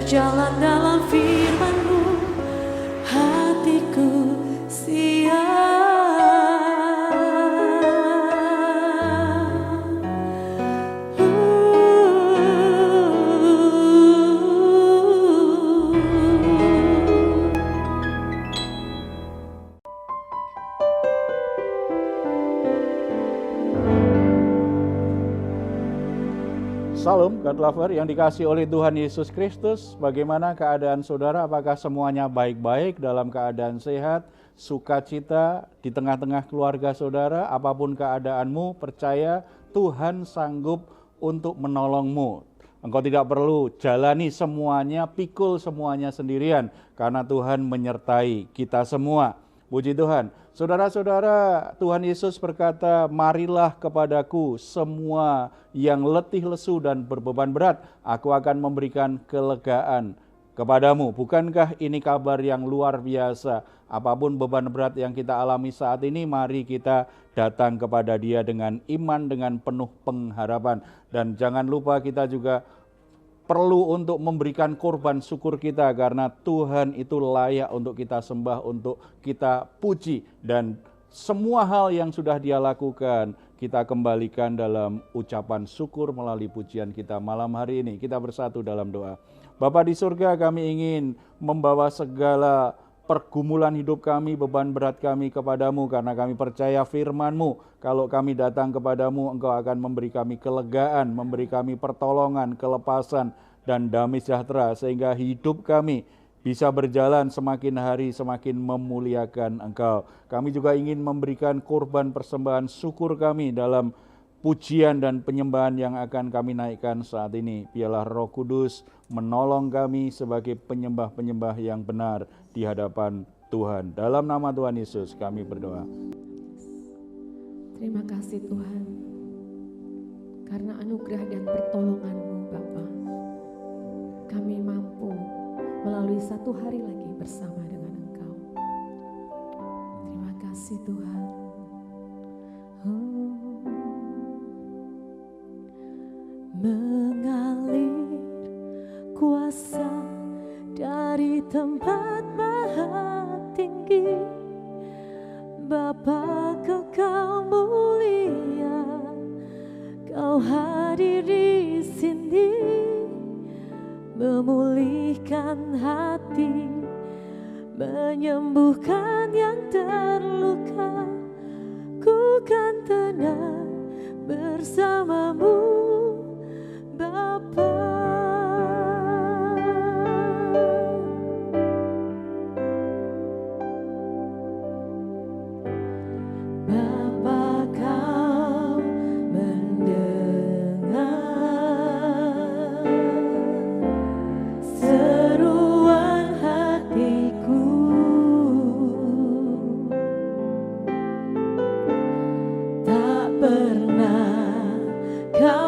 berjalan dalam firman-Mu, hatiku siap. Salam God Lover yang dikasih oleh Tuhan Yesus Kristus. Bagaimana keadaan saudara? Apakah semuanya baik-baik, dalam keadaan sehat, sukacita di tengah-tengah keluarga saudara? Apapun keadaanmu, percaya Tuhan sanggup untuk menolongmu. Engkau tidak perlu jalani semuanya, pikul semuanya sendirian, karena Tuhan menyertai kita semua. Puji Tuhan. Saudara-saudara, Tuhan Yesus berkata, marilah kepadaku semua yang letih lesu dan berbeban berat, aku akan memberikan kelegaan kepadamu. Bukankah ini kabar yang luar biasa? Apapun beban berat yang kita alami saat ini, mari kita datang kepada Dia dengan iman, dengan penuh pengharapan. Dan jangan lupa kita juga perlu untuk memberikan korban syukur kita, karena Tuhan itu layak untuk kita sembah, untuk kita puji. Dan semua hal yang sudah Dia lakukan, kita kembalikan dalam ucapan syukur melalui pujian kita malam hari ini. Kita bersatu dalam doa. Bapa di surga, kami ingin membawa segala pergumulan hidup kami, beban berat kami kepadamu, karena kami percaya firman-Mu. Kalau kami datang kepadamu, Engkau akan memberi kami kelegaan, memberi kami pertolongan, kelepasan, dan damai sejahtera, sehingga hidup kami bisa berjalan semakin hari semakin memuliakan Engkau. Kami juga ingin memberikan korban persembahan syukur kami dalam pujian dan penyembahan yang akan kami naikkan saat ini. Biarlah Roh Kudus menolong kami sebagai penyembah-penyembah yang benar di hadapan Tuhan. Dalam nama Tuhan Yesus kami berdoa. Terima kasih Tuhan, karena anugerah dan pertolongan-Mu Bapa, kami mampu melalui satu hari lagi bersama dengan Engkau. Terima kasih Tuhan. Mengalir kuasa dari tempat maha tinggi, Bapa Kekal mulia, Kau hadir di sini, memulihkan hati, menyembuhkan yang terluka. Ku kan tenang bersama-Mu Bapa. Bapa, Kau mendengar seruan hatiku, tak pernah Kau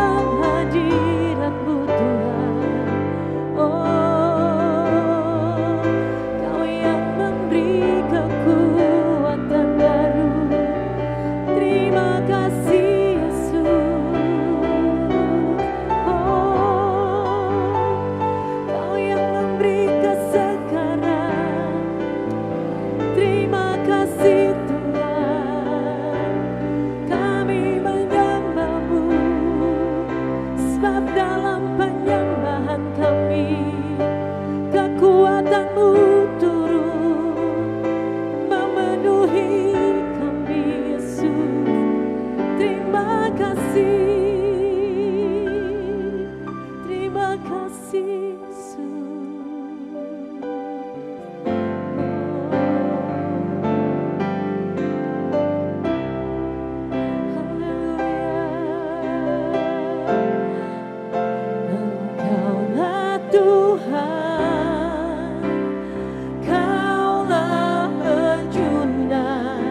dalam hadirat-Mu Tuhan. Oh, Kau yang memberi kekuatan baru. Terima kasih Yesus. Oh, Kau yang memberi kesegaran. Terima kasih Tuhan. Kami menyembah-Mu, sebab dalam penyembahan kami kekuatan-Mu turun memenuhi kami Yesus. Terima kasih Yesus. Engkaulah Tuhan, Kaulah penjunan,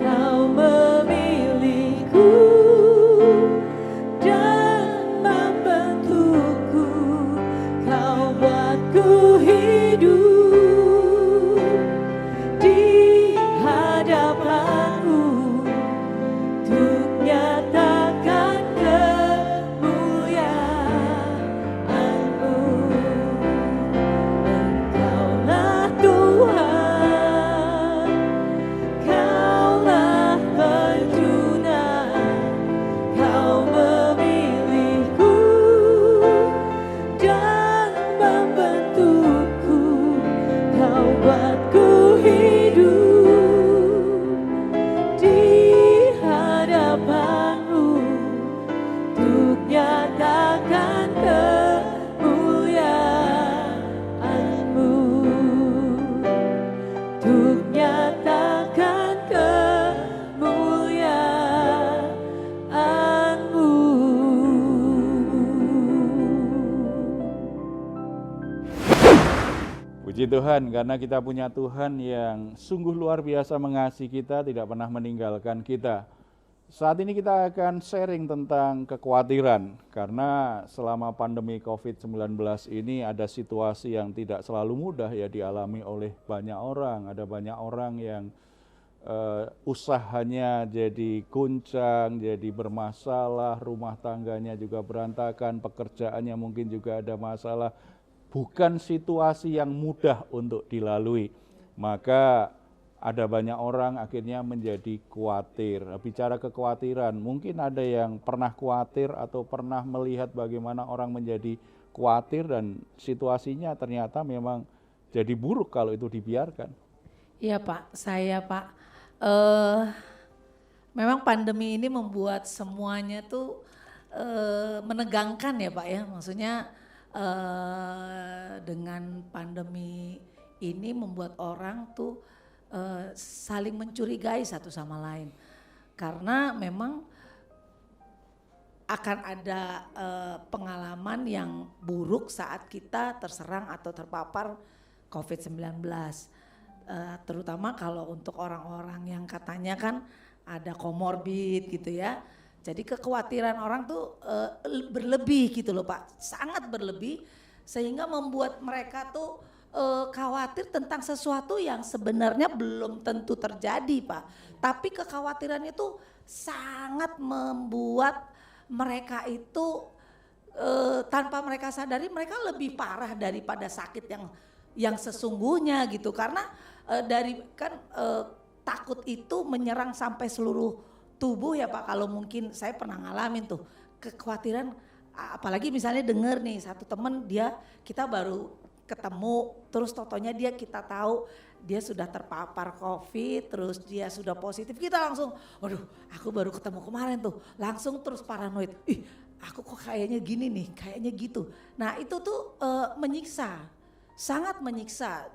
Kau memilihku dan membentukku, Kau buatku hidup di hadapan-Mu untuk nyatakan kemuliaan-Mu. Engkaulah Tuhan, Kaulah penjunan, Kau memilihku dan membentukku, Kau buatku hidup di hadapan-Mu untuk nyatakan kemuliaan-Mu, untuk nyatakan kemuliaan-Mu. Puji Tuhan, karena kita punya Tuhan yang sungguh luar biasa mengasihi kita, tidak pernah meninggalkan kita. Saat ini kita akan sharing tentang kekhawatiran, karena selama pandemi COVID-19 ini ada situasi yang tidak selalu mudah ya dialami oleh banyak orang. Ada banyak orang yang usahanya jadi guncang, jadi bermasalah, rumah tangganya juga berantakan, pekerjaannya mungkin juga ada masalah. Bukan situasi yang mudah untuk dilalui, maka ada banyak orang akhirnya menjadi khawatir. Bicara kekhawatiran, mungkin ada yang pernah khawatir atau pernah melihat bagaimana orang menjadi khawatir dan situasinya ternyata memang jadi buruk kalau itu dibiarkan. Iya Pak, memang pandemi ini membuat semuanya tuh menegangkan ya Pak ya, maksudnya dengan pandemi ini membuat orang tuh saling mencurigai satu sama lain, karena memang akan ada pengalaman yang buruk saat kita terserang atau terpapar COVID-19, terutama kalau untuk orang-orang yang katanya kan ada komorbid gitu ya. Jadi kekhawatiran orang tuh berlebih gitu loh Pak, sangat berlebih, sehingga membuat mereka tuh khawatir tentang sesuatu yang sebenarnya belum tentu terjadi Pak. Tapi kekhawatiran itu sangat membuat mereka itu tanpa mereka sadari mereka lebih parah daripada sakit yang sesungguhnya gitu. Karena takut itu menyerang sampai seluruh tubuh ya Pak. Kalau mungkin saya pernah ngalamin tuh kekhawatiran, apalagi misalnya denger nih satu temen kita baru ketemu, terus totonya kita tahu dia sudah terpapar COVID, terus dia sudah positif, kita langsung waduh aku baru ketemu kemarin tuh, langsung terus paranoid, ih aku kok kayaknya gini nih, kayaknya gitu. Nah itu tuh menyiksa, sangat menyiksa.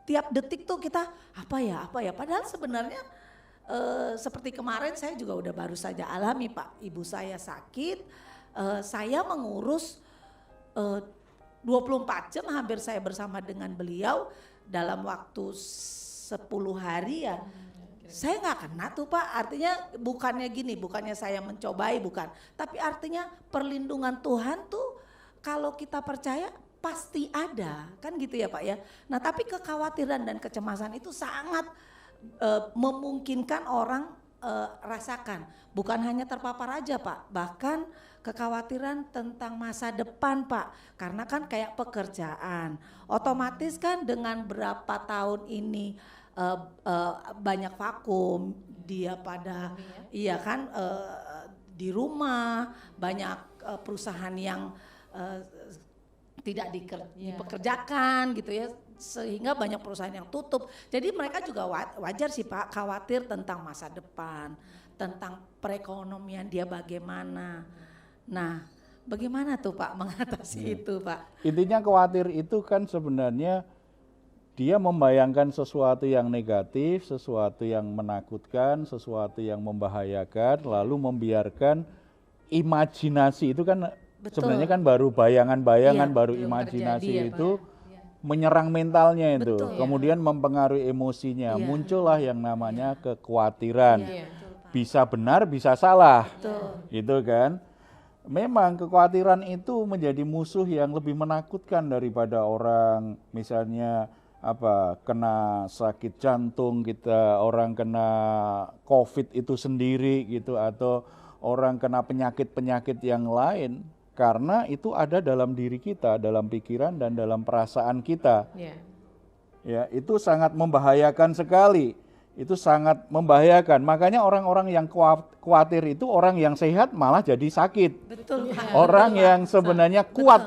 Tiap detik tuh kita apa ya, padahal sebenarnya seperti kemarin saya juga udah baru saja alami Pak, ibu saya sakit, saya mengurus 24 jam hampir saya bersama dengan beliau dalam waktu 10 hari ya. Saya nggak kena tuh Pak, artinya bukannya gini, bukannya saya mencobai, bukan. Tapi artinya perlindungan Tuhan tuh kalau kita percaya pasti ada, kan gitu ya Pak ya. Nah tapi kekhawatiran dan kecemasan itu sangat memungkinkan orang rasakan. Bukan hanya terpapar aja Pak, bahkan kekhawatiran tentang masa depan Pak. Karena kan kayak pekerjaan, otomatis kan dengan berapa tahun ini banyak vakum, dia pada iya kan di rumah, banyak perusahaan yang tidak dipekerjakan gitu ya, sehingga banyak perusahaan yang tutup. Jadi mereka juga wajar sih Pak khawatir tentang masa depan, tentang perekonomian dia bagaimana. Nah, bagaimana tuh Pak mengatasi itu Pak? Intinya khawatir itu kan sebenarnya dia membayangkan sesuatu yang negatif, sesuatu yang menakutkan, sesuatu yang membahayakan, lalu membiarkan imajinasi itu kan sebenarnya kan baru bayangan-bayangan, baru imajinasi itu menyerang mentalnya itu, kemudian mempengaruhi emosinya, muncullah yang namanya kekhawatiran. Bisa benar, bisa salah, gitu kan. Memang kekhawatiran itu menjadi musuh yang lebih menakutkan daripada orang misalnya kena sakit jantung kita, orang kena COVID itu sendiri gitu, atau orang kena penyakit-penyakit yang lain, karena itu ada dalam diri kita, dalam pikiran dan dalam perasaan kita. Ya, itu sangat membahayakan sekali. Itu sangat membahayakan. Makanya orang-orang yang khawatir itu orang yang sehat malah jadi sakit. Betul Pak. Orang yang sebenarnya kuat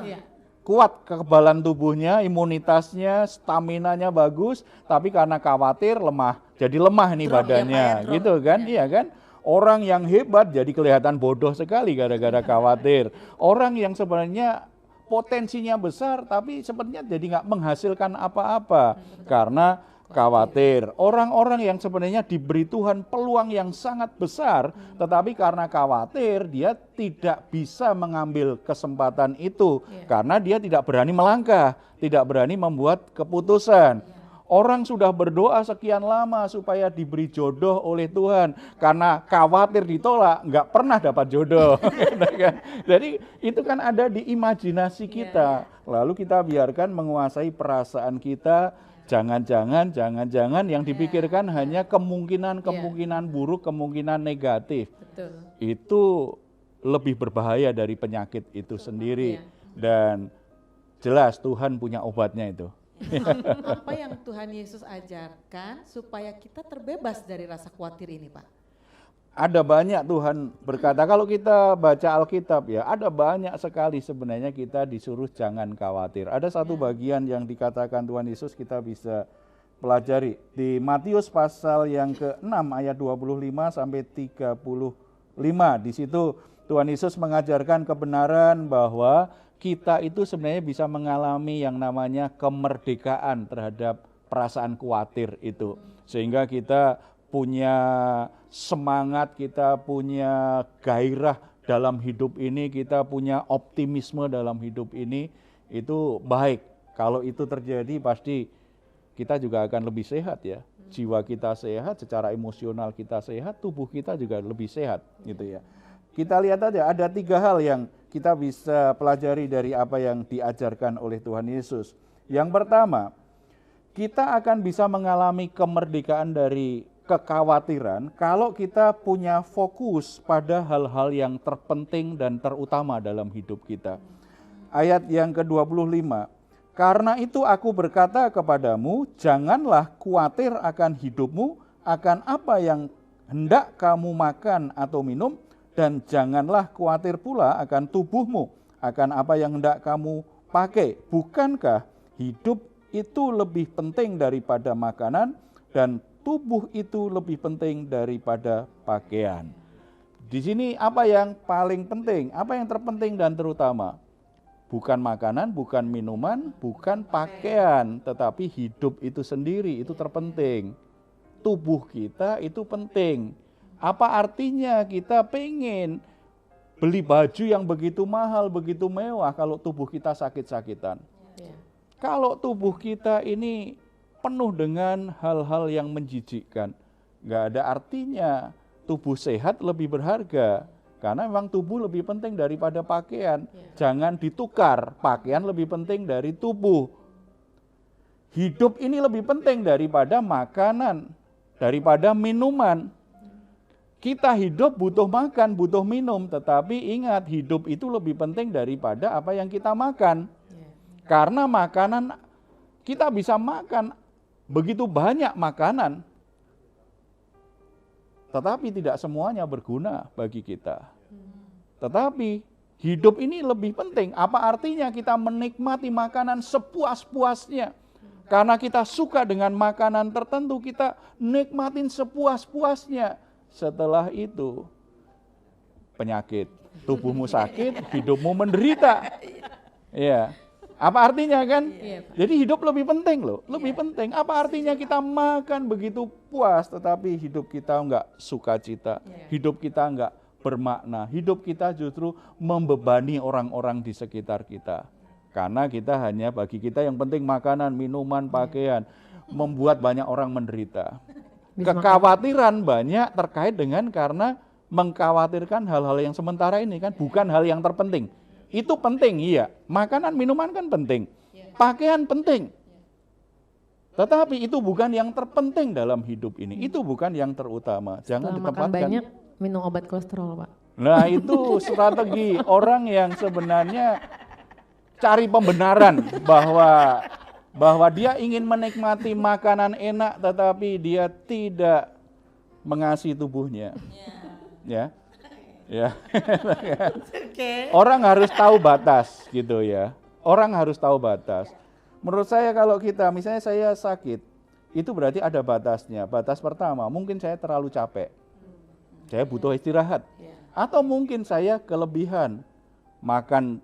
kekebalan tubuhnya, imunitasnya, staminanya bagus, tapi karena khawatir lemah, jadi lemah nih badannya, gitu kan? Iya kan? Orang yang hebat jadi kelihatan bodoh sekali gara-gara khawatir. Orang yang sebenarnya potensinya besar, tapi sebenarnya jadi nggak menghasilkan apa-apa karena khawatir. Orang-orang yang sebenarnya diberi Tuhan peluang yang sangat besar, tetapi karena khawatir dia tidak bisa mengambil kesempatan itu karena dia tidak berani melangkah, tidak berani membuat keputusan. Orang sudah berdoa sekian lama supaya diberi jodoh oleh Tuhan, karena khawatir ditolak, nggak pernah dapat jodoh. Jadi itu kan ada di imajinasi kita, lalu kita biarkan menguasai perasaan kita. Jangan-jangan yang dipikirkan hanya kemungkinan buruk, kemungkinan negatif. Betul. Itu lebih berbahaya dari penyakit itu sendiri. Dan jelas Tuhan punya obatnya itu. Apa yang Tuhan Yesus ajarkan supaya kita terbebas dari rasa khawatir ini Pak? Ada banyak Tuhan berkata, kalau kita baca Alkitab ya, ada banyak sekali sebenarnya kita disuruh jangan khawatir. Ada satu bagian yang dikatakan Tuhan Yesus kita bisa pelajari. Di Matius pasal yang ke-6 ayat 25 sampai 35. Di situ Tuhan Yesus mengajarkan kebenaran bahwa kita itu sebenarnya bisa mengalami yang namanya kemerdekaan terhadap perasaan khawatir itu. Sehingga kita punya semangat, kita punya gairah dalam hidup ini, kita punya optimisme dalam hidup ini, itu baik. Kalau itu terjadi pasti kita juga akan lebih sehat ya. Jiwa kita sehat, secara emosional kita sehat, tubuh kita juga lebih sehat gitu ya. Kita lihat aja ada 3 hal yang kita bisa pelajari dari apa yang diajarkan oleh Tuhan Yesus. Yang pertama, kita akan bisa mengalami kemerdekaan dari kekhawatiran kalau kita punya fokus pada hal-hal yang terpenting dan terutama dalam hidup kita. Ayat yang ke-25, karena itu aku berkata kepadamu, janganlah khawatir akan hidupmu, akan apa yang hendak kamu makan atau minum, dan janganlah khawatir pula akan tubuhmu, akan apa yang hendak kamu pakai. Bukankah hidup itu lebih penting daripada makanan, dan tubuh itu lebih penting daripada pakaian. Di sini apa yang paling penting, apa yang terpenting dan terutama? Bukan makanan, bukan minuman, bukan pakaian, tetapi hidup itu sendiri, itu terpenting. Tubuh kita itu penting. Apa artinya kita pengen beli baju yang begitu mahal, begitu mewah kalau tubuh kita sakit-sakitan? Kalau tubuh kita ini penuh dengan hal-hal yang menjijikkan, Nggak ada artinya. Tubuh sehat lebih berharga. Karena memang tubuh lebih penting daripada pakaian. Jangan ditukar, pakaian lebih penting dari tubuh. Hidup ini lebih penting daripada makanan, daripada minuman. Kita hidup butuh makan, butuh minum, tetapi ingat hidup itu lebih penting daripada apa yang kita makan. Karena makanan, kita bisa makan begitu banyak makanan, tetapi tidak semuanya berguna bagi kita. Tetapi hidup ini lebih penting. Apa artinya kita menikmati makanan sepuas-puasnya? Karena kita suka dengan makanan tertentu, kita nikmatin sepuas-puasnya. Setelah itu penyakit, tubuhmu sakit, hidupmu menderita. Ya. Apa artinya kan? Jadi hidup lebih penting loh, lebih penting. Apa artinya kita makan begitu puas, tetapi hidup kita enggak sukacita, hidup kita enggak bermakna, hidup kita justru membebani orang-orang di sekitar kita. Karena kita hanya bagi kita yang penting makanan, minuman, pakaian, membuat banyak orang menderita. Kekhawatiran banyak terkait dengan karena mengkhawatirkan hal-hal yang sementara ini kan, bukan hal yang terpenting. Itu penting, iya. Makanan, minuman kan penting. Pakaian penting. Tetapi itu bukan yang terpenting dalam hidup ini. Itu bukan yang terutama. Jangan ditempatkan. Makan banyak, minum obat kolesterol, Pak. Nah, itu strategi orang yang sebenarnya cari pembenaran bahwa dia ingin menikmati makanan enak, tetapi dia tidak mengasihi tubuhnya. Ya. Ya. Orang harus tahu batas gitu ya. Orang harus tahu batas. Menurut saya kalau kita, misalnya saya sakit, itu berarti ada batasnya. Batas pertama, mungkin saya terlalu capek. Saya butuh istirahat. Atau mungkin saya kelebihan makan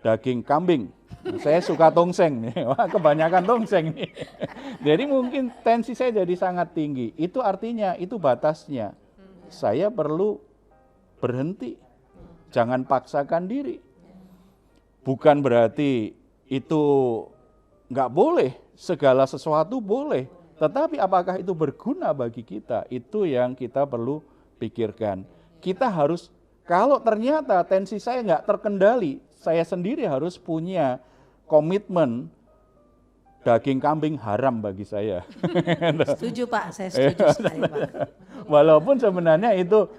daging kambing. Saya suka tongseng nih. Wah, kebanyakan tongseng nih. Jadi mungkin tensi saya jadi sangat tinggi. Itu artinya itu batasnya. Saya perlu berhenti, jangan paksakan diri. Bukan berarti itu nggak boleh, segala sesuatu boleh. Tetapi apakah itu berguna bagi kita? Itu yang kita perlu pikirkan. Kita harus, kalau ternyata tensi saya nggak terkendali, saya sendiri harus punya komitmen. Daging kambing haram bagi saya. Setuju Pak, saya setuju sekali Pak. Walaupun sebenarnya itu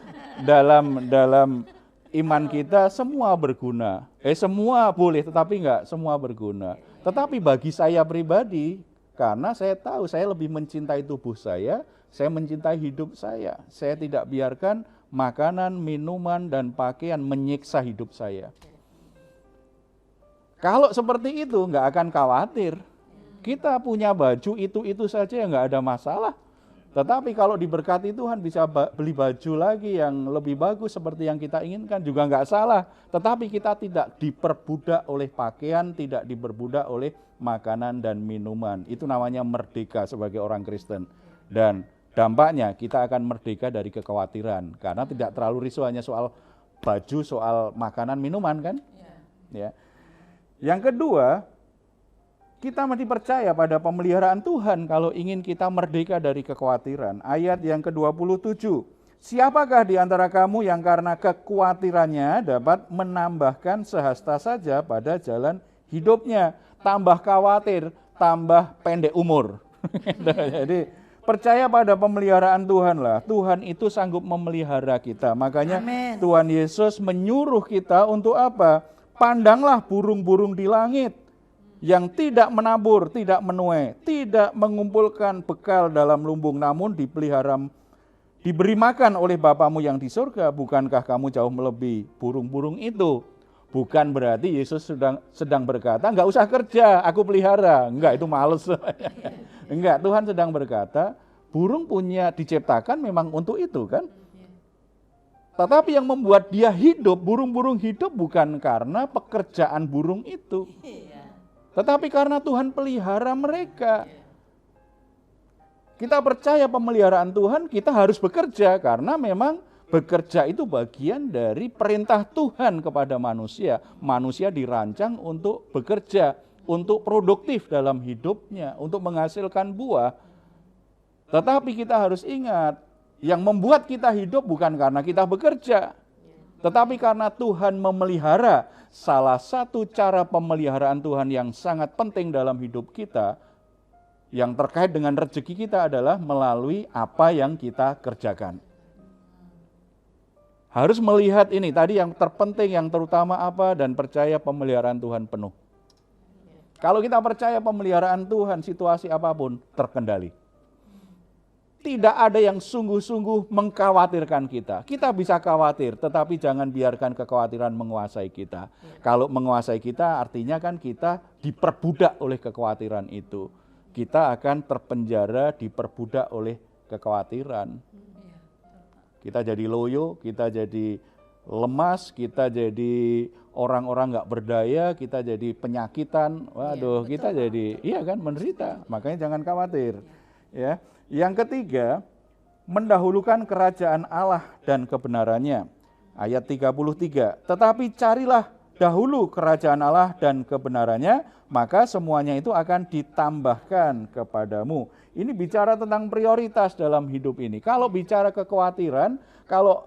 dalam iman kita semua berguna. Semua boleh, tetapi enggak semua berguna. Tetapi bagi saya pribadi, karena saya tahu saya lebih mencintai tubuh saya mencintai hidup saya. Saya tidak biarkan makanan, minuman, dan pakaian menyiksa hidup saya. Kalau seperti itu enggak akan khawatir. Kita punya baju itu saja enggak ada masalah. Tetapi kalau diberkati Tuhan bisa beli baju lagi yang lebih bagus seperti yang kita inginkan juga enggak salah. Tetapi kita tidak diperbudak oleh pakaian, tidak diperbudak oleh makanan dan minuman. Itu namanya merdeka sebagai orang Kristen. Dan dampaknya kita akan merdeka dari kekhawatiran. Karena tidak terlalu risau hanya soal baju, soal makanan, minuman kan. Ya. Yang kedua, kita mesti percaya pada pemeliharaan Tuhan kalau ingin kita merdeka dari kekhawatiran. Ayat yang ke-27. Siapakah di antara kamu yang karena kekhawatirannya dapat menambahkan sehasta saja pada jalan hidupnya? Tambah khawatir, tambah pendek umur. Jadi percaya pada pemeliharaan Tuhan lah. Tuhan itu sanggup memelihara kita. Makanya Amen. Tuhan Yesus menyuruh kita untuk apa? Pandanglah burung-burung di langit yang tidak menabur, tidak menuai, tidak mengumpulkan bekal dalam lumbung, namun diberi makan oleh Bapamu yang di surga. Bukankah kamu jauh melebihi burung-burung itu? Bukan berarti Yesus sedang berkata, enggak usah kerja, aku pelihara. Enggak, itu males. Enggak, Tuhan sedang berkata, burung diciptakan memang untuk itu kan. Tetapi yang membuat dia hidup, burung-burung hidup bukan karena pekerjaan burung itu. Tetapi karena Tuhan pelihara mereka. Kita percaya pemeliharaan Tuhan, kita harus bekerja karena memang bekerja itu bagian dari perintah Tuhan kepada manusia. Manusia dirancang untuk bekerja, untuk produktif dalam hidupnya, untuk menghasilkan buah. Tetapi kita harus ingat, Yang membuat kita hidup bukan karena kita bekerja, tetapi karena Tuhan memelihara. Salah satu cara pemeliharaan Tuhan yang sangat penting dalam hidup kita, yang terkait dengan rezeki kita adalah melalui apa yang kita kerjakan. Harus melihat ini, tadi yang terpenting, yang terutama apa, dan percaya pemeliharaan Tuhan penuh. Kalau kita percaya pemeliharaan Tuhan, situasi apapun terkendali. Tidak ada yang sungguh-sungguh mengkhawatirkan kita. Kita bisa khawatir, tetapi jangan biarkan kekhawatiran menguasai kita. Kalau menguasai kita, artinya kan kita diperbudak oleh kekhawatiran itu. Kita akan terpenjara, diperbudak oleh kekhawatiran. Kita jadi loyo, kita jadi lemas, kita jadi orang-orang nggak berdaya, kita jadi penyakitan. Waduh, kita jadi, iya kan, menderita. Makanya jangan khawatir. Ya. Yang ketiga, mendahulukan kerajaan Allah dan kebenarannya. Ayat 33, tetapi carilah dahulu kerajaan Allah dan kebenarannya, maka semuanya itu akan ditambahkan kepadamu. Ini bicara tentang prioritas dalam hidup ini. Kalau bicara kekhawatiran, kalau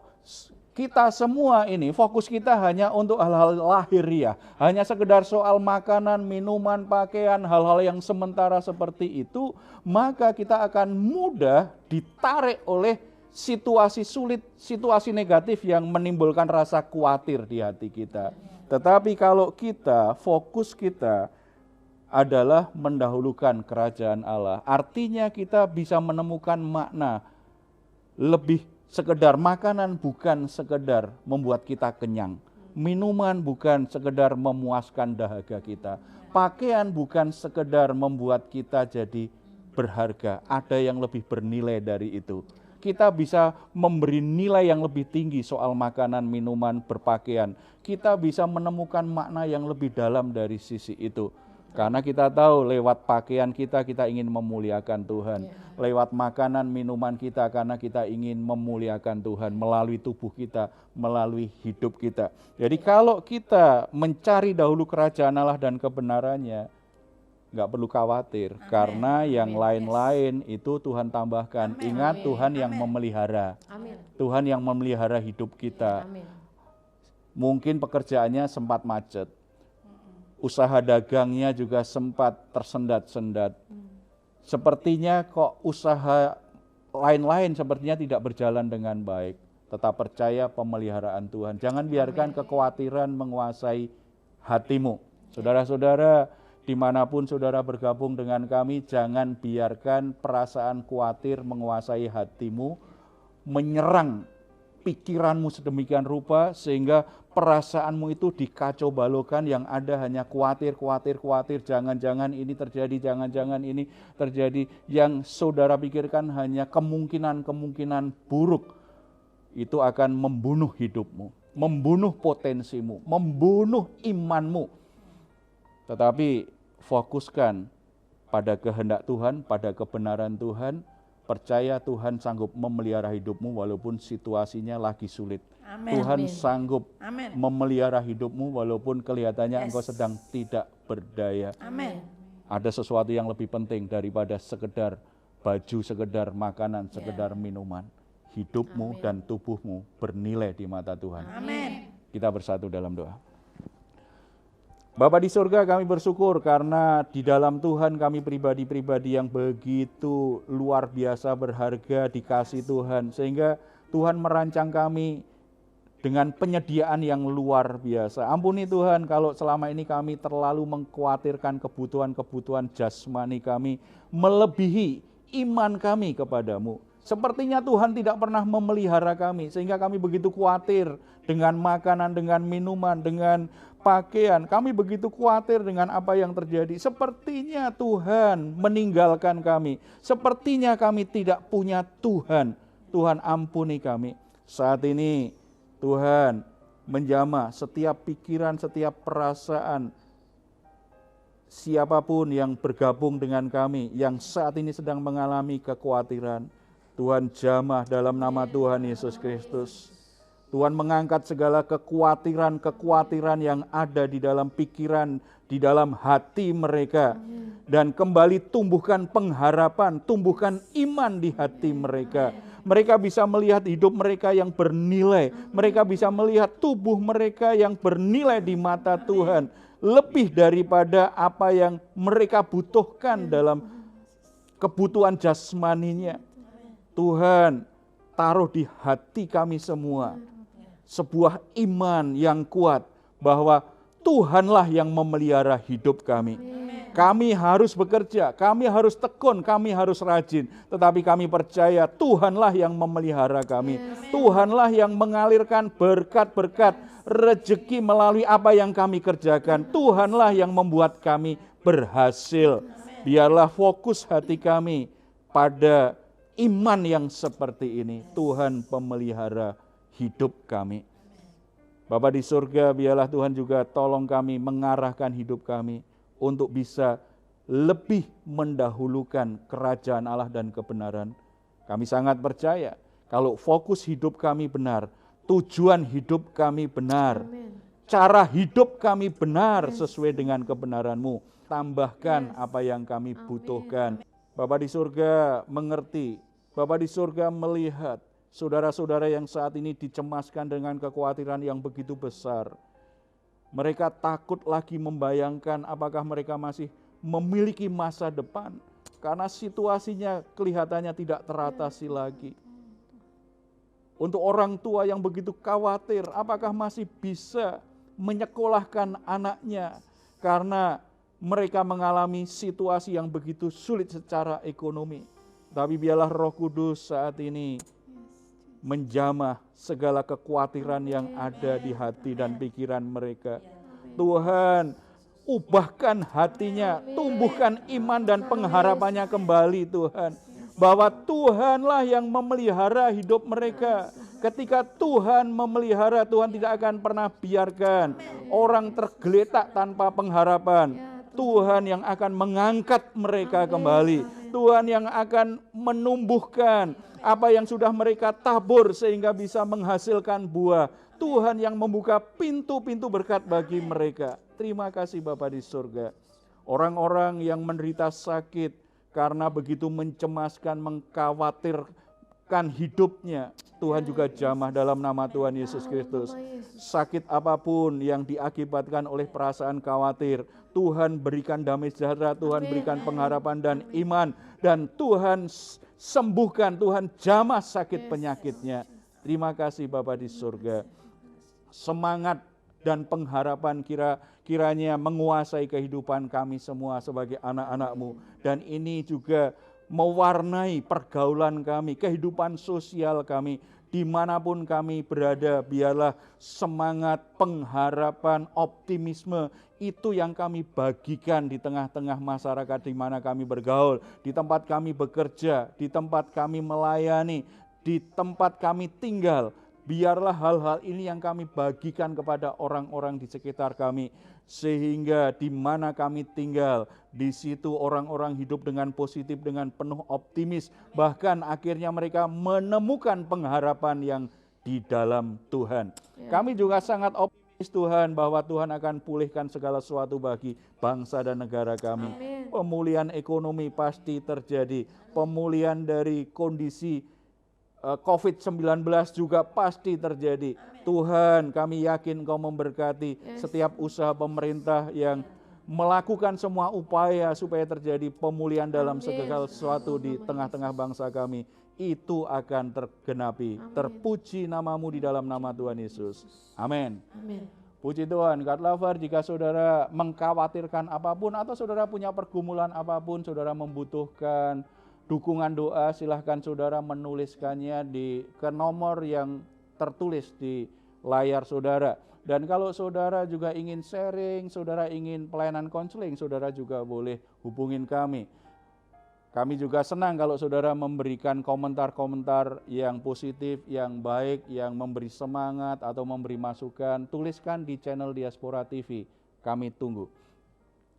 kita semua ini fokus kita hanya untuk hal-hal lahiriah, hanya sekedar soal makanan, minuman, pakaian, hal-hal yang sementara seperti itu, maka kita akan mudah ditarik oleh situasi sulit, situasi negatif yang menimbulkan rasa khawatir di hati kita. Tetapi kalau kita, fokus kita adalah mendahulukan kerajaan Allah, artinya kita bisa menemukan makna lebih. Sekedar makanan bukan sekedar membuat kita kenyang. Minuman bukan sekedar memuaskan dahaga kita. Pakaian bukan sekedar membuat kita jadi berharga. Ada yang lebih bernilai dari itu. Kita bisa memberi nilai yang lebih tinggi soal makanan, minuman, berpakaian. Kita bisa menemukan makna yang lebih dalam dari sisi itu. Karena kita tahu lewat pakaian kita ingin memuliakan Tuhan. Lewat makanan, minuman kita, karena kita ingin memuliakan Tuhan melalui tubuh kita, melalui hidup kita. Jadi kalau kita mencari dahulu kerajaan Allah dan kebenarannya, nggak perlu khawatir. Amen. Karena yang lain-lain itu Tuhan tambahkan. Amen. Ingat, Tuhan yang memelihara. Amen. Tuhan yang memelihara hidup kita. Amen. Mungkin pekerjaannya sempat macet. Usaha dagangnya juga sempat tersendat-sendat. Sepertinya kok usaha lain-lain sepertinya tidak berjalan dengan baik. Tetap percaya pemeliharaan Tuhan. Jangan biarkan kekhawatiran menguasai hatimu. Saudara-saudara, dimanapun saudara bergabung dengan kami, jangan biarkan perasaan khawatir menguasai hatimu, menyerang pikiranmu sedemikian rupa sehingga perasaanmu itu dikacau balukan, yang ada hanya khawatir, jangan-jangan ini terjadi, jangan-jangan ini terjadi. Yang saudara pikirkan hanya kemungkinan-kemungkinan buruk. Itu akan membunuh hidupmu, membunuh potensimu, membunuh imanmu. Tetapi fokuskan pada kehendak Tuhan, pada kebenaran Tuhan. Percaya Tuhan sanggup memelihara hidupmu walaupun situasinya lagi sulit. Amen. Tuhan sanggup memelihara hidupmu walaupun kelihatannya engkau sedang tidak berdaya. Amen. Ada sesuatu yang lebih penting daripada sekedar baju, sekedar makanan, sekedar minuman. Hidupmu dan tubuhmu bernilai di mata Tuhan. Amen. Kita bersatu dalam doa. Bapa di surga, kami bersyukur karena di dalam Tuhan kami pribadi-pribadi yang begitu luar biasa berharga dikasih Tuhan. Sehingga Tuhan merancang kami dengan penyediaan yang luar biasa. Ampuni Tuhan kalau selama ini kami terlalu mengkhawatirkan kebutuhan-kebutuhan jasmani kami melebihi iman kami kepadamu. Sepertinya Tuhan tidak pernah memelihara kami sehingga kami begitu khawatir dengan makanan, dengan minuman, dengan pakaian. Kami begitu khawatir dengan apa yang terjadi. Sepertinya Tuhan meninggalkan kami. Sepertinya kami tidak punya Tuhan. Tuhan ampuni kami. Saat ini Tuhan menjamah setiap pikiran, setiap perasaan siapapun yang bergabung dengan kami, yang saat ini sedang mengalami kekhawatiran. Tuhan jamah dalam nama Tuhan Yesus Kristus. Tuhan mengangkat segala kekhawatiran yang ada di dalam pikiran, di dalam hati mereka. Dan kembali tumbuhkan pengharapan, tumbuhkan iman di hati mereka. Mereka bisa melihat hidup mereka yang bernilai. Mereka bisa melihat tubuh mereka yang bernilai di mata Tuhan. Lebih daripada apa yang mereka butuhkan dalam kebutuhan jasmaninya. Tuhan taruh di hati kami semua sebuah iman yang kuat bahwa Tuhanlah yang memelihara hidup kami. Kami harus bekerja, kami harus tekun, kami harus rajin. Tetapi kami percaya Tuhanlah yang memelihara kami. Tuhanlah yang mengalirkan berkat-berkat, rezeki melalui apa yang kami kerjakan. Tuhanlah yang membuat kami berhasil. Biarlah fokus hati kami pada iman yang seperti ini. Tuhan pemelihara hidup kami. Bapa di surga, biarlah Tuhan juga tolong kami mengarahkan hidup kami untuk bisa lebih mendahulukan kerajaan Allah dan kebenaran. Kami sangat percaya kalau fokus hidup kami benar, tujuan hidup kami benar, cara hidup kami benar sesuai dengan kebenaran-Mu. Tambahkan apa yang kami butuhkan. Bapa di surga mengerti, Bapa di surga melihat saudara-saudara yang saat ini dicemaskan dengan kekhawatiran yang begitu besar. Mereka takut lagi membayangkan apakah mereka masih memiliki masa depan karena situasinya kelihatannya tidak teratasi lagi. Untuk orang tua yang begitu khawatir apakah masih bisa menyekolahkan anaknya karena mereka mengalami situasi yang begitu sulit secara ekonomi. Tapi biarlah Roh Kudus saat ini menjamah segala kekhawatiran yang ada di hati dan pikiran mereka. Tuhan, ubahkan hatinya, tumbuhkan iman dan pengharapannya kembali Tuhan. Bahwa Tuhanlah yang memelihara hidup mereka. Ketika Tuhan memelihara, Tuhan tidak akan pernah biarkan orang tergeletak tanpa pengharapan. Tuhan yang akan mengangkat mereka kembali. Tuhan yang akan menumbuhkan apa yang sudah mereka tabur sehingga bisa menghasilkan buah. Tuhan yang membuka pintu-pintu berkat bagi mereka. Terima kasih Bapa di surga. Orang-orang yang menderita sakit karena begitu mencemaskan, mengkhawatirkan hidupnya, Tuhan juga jamah dalam nama Tuhan Yesus Kristus. Sakit apapun yang diakibatkan oleh perasaan khawatir, Tuhan berikan damai sejahtera, Tuhan berikan pengharapan dan iman, dan Tuhan sembuhkan, Tuhan jamah sakit penyakitnya. Terima kasih Bapa di surga. Semangat dan pengharapan kiranya menguasai kehidupan kami semua sebagai anak-anak-Mu. Dan ini juga mewarnai pergaulan kami, kehidupan sosial kami. Dimanapun kami berada, biarlah semangat, pengharapan, optimisme, itu yang kami bagikan di tengah-tengah masyarakat di mana kami bergaul, di tempat kami bekerja, di tempat kami melayani, di tempat kami tinggal. Biarlah hal-hal ini yang kami bagikan kepada orang-orang di sekitar kami. Sehingga di mana kami tinggal, di situ orang-orang hidup dengan positif, dengan penuh optimis. Bahkan akhirnya mereka menemukan pengharapan yang di dalam Tuhan. Kami juga sangat optimis Tuhan bahwa Tuhan akan pulihkan segala sesuatu bagi bangsa dan negara kami. Pemulihan ekonomi pasti terjadi. Pemulihan dari kondisi COVID-19 juga pasti terjadi. Tuhan, kami yakin Engkau memberkati setiap usaha pemerintah yang melakukan semua upaya supaya terjadi pemulihan dalam segala sesuatu di tengah-tengah bangsa kami. Itu akan tergenapi. Terpuji nama-Mu di dalam nama Tuhan Yesus. Amin. Puji Tuhan. God lover, jika saudara mengkhawatirkan apapun atau saudara punya pergumulan apapun, saudara membutuhkan dukungan doa, silahkan saudara menuliskannya ke nomor yang tertulis di layar saudara. Dan kalau saudara juga ingin sharing, saudara ingin pelayanan konseling, saudara juga boleh hubungin kami. Kami juga senang kalau saudara memberikan komentar-komentar yang positif, yang baik, yang memberi semangat atau memberi masukan. Tuliskan di channel Diaspora TV, kami tunggu.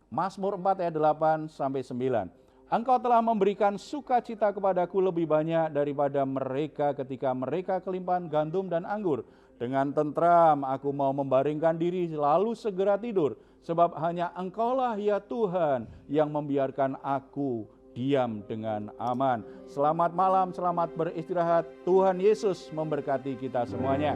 Mazmur 4 ayat 8-9. Engkau telah memberikan sukacita kepadaku lebih banyak daripada mereka ketika mereka kelimpahan gandum dan anggur. Dengan tentram aku mau membaringkan diri lalu segera tidur. Sebab hanya Engkaulah ya Tuhan yang membiarkan aku diam dengan aman. Selamat malam, selamat beristirahat. Tuhan Yesus memberkati kita semuanya.